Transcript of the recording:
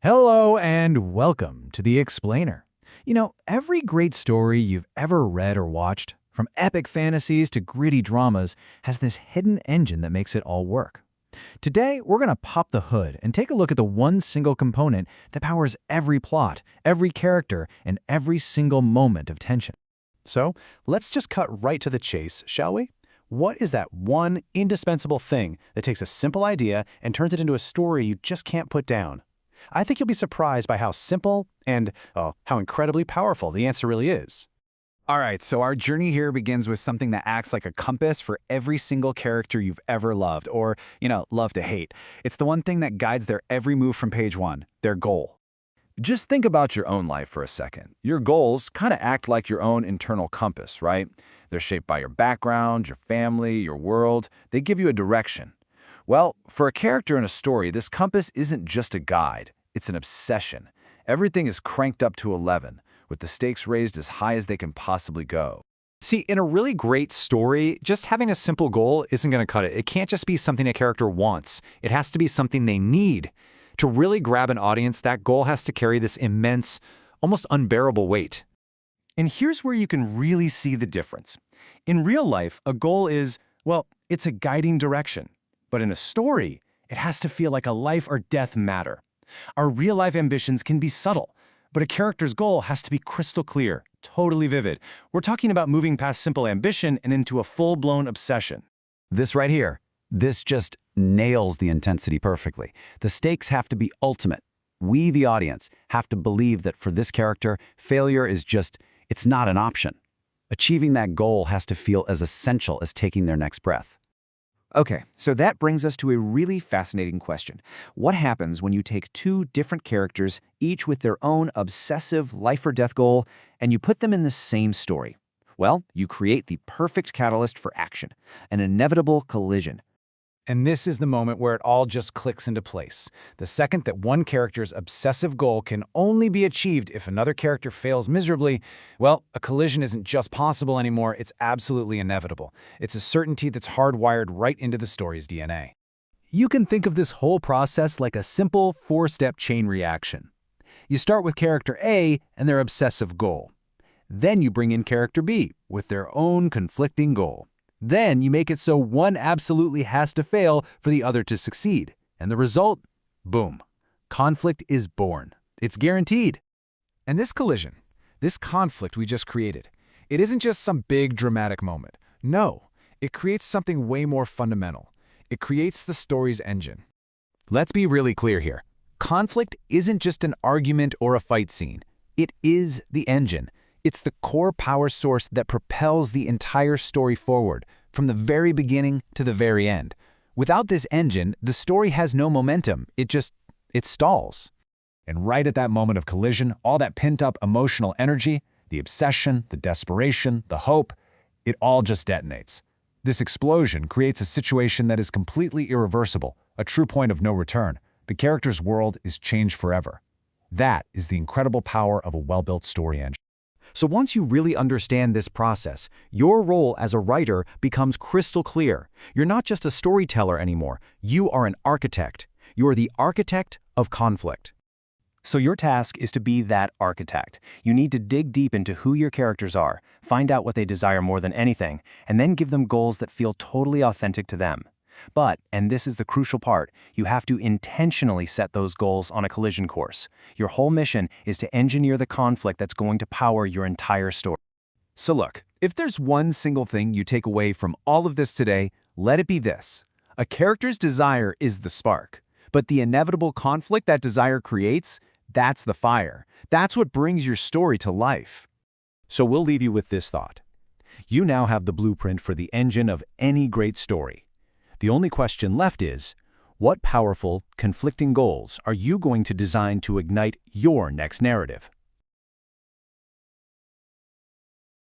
Hello and welcome to The Explainer. Every great story you've ever read or watched, from epic fantasies to gritty dramas, has this hidden engine that makes it all work. Today, we're going to pop the hood and take a look at the one single component that powers every plot, every character, and every single moment of tension. So, let's just cut right to the chase, shall we? What is that one indispensable thing that takes a simple idea and turns it into a story you just can't put down? I think you'll be surprised by how simple and, how incredibly powerful the answer really is. All right, so our journey here begins with something that acts like a compass for every single character you've ever loved, or, love to hate. It's the one thing that guides their every move from page one, their goal. Just think about your own life for a second. Your goals kind of act like your own internal compass, right? They're shaped by your background, your family, your world. They give you a direction. Well, for a character in a story, this compass isn't just a guide. It's an obsession. Everything is cranked up to 11, with the stakes raised as high as they can possibly go. See, in a really great story, just having a simple goal isn't going to cut it. It can't just be something a character wants. It has to be something they need. To really grab an audience, that goal has to carry this immense, almost unbearable weight. And here's where you can really see the difference. In real life, a goal is, it's a guiding direction. But in a story, it has to feel like a life or death matter. Our real-life ambitions can be subtle, but a character's goal has to be crystal clear, totally vivid. We're talking about moving past simple ambition and into a full-blown obsession. This right here, this just nails the intensity perfectly. The stakes have to be ultimate. We, the audience, have to believe that for this character, failure is it's not an option. Achieving that goal has to feel as essential as taking their next breath. Okay, so that brings us to a really fascinating question. What happens when you take two different characters, each with their own obsessive life-or-death goal, and you put them in the same story? Well, you create the perfect catalyst for action, an inevitable collision. And this is the moment where it all just clicks into place. The second that one character's obsessive goal can only be achieved if another character fails miserably, a collision isn't just possible anymore, it's absolutely inevitable. It's a certainty that's hardwired right into the story's DNA. You can think of this whole process like a simple four-step chain reaction. You start with character A and their obsessive goal. Then you bring in character B with their own conflicting goal. Then you make it so one absolutely has to fail for the other to succeed. And the result? Boom. Conflict is born. It's guaranteed. And this collision, this conflict we just created, it isn't just some big dramatic moment. No, it creates something way more fundamental. It creates the story's engine. Let's be really clear here. Conflict isn't just an argument or a fight scene. It is the engine. It's the core power source that propels the entire story forward, from the very beginning to the very end. Without this engine, the story has no momentum. It stalls. And right at that moment of collision, all that pent-up emotional energy, the obsession, the desperation, the hope, it all just detonates. This explosion creates a situation that is completely irreversible, a true point of no return. The character's world is changed forever. That is the incredible power of a well-built story engine. So once you really understand this process, your role as a writer becomes crystal clear. You're not just a storyteller anymore. You are an architect. You're the architect of conflict. So your task is to be that architect. You need to dig deep into who your characters are, find out what they desire more than anything, and then give them goals that feel totally authentic to them. But, and this is the crucial part, you have to intentionally set those goals on a collision course. Your whole mission is to engineer the conflict that's going to power your entire story. So look, if there's one single thing you take away from all of this today, let it be this. A character's desire is the spark, but the inevitable conflict that desire creates, that's the fire. That's what brings your story to life. So we'll leave you with this thought. You now have the blueprint for the engine of any great story. The only question left is, what powerful, conflicting goals are you going to design to ignite your next narrative?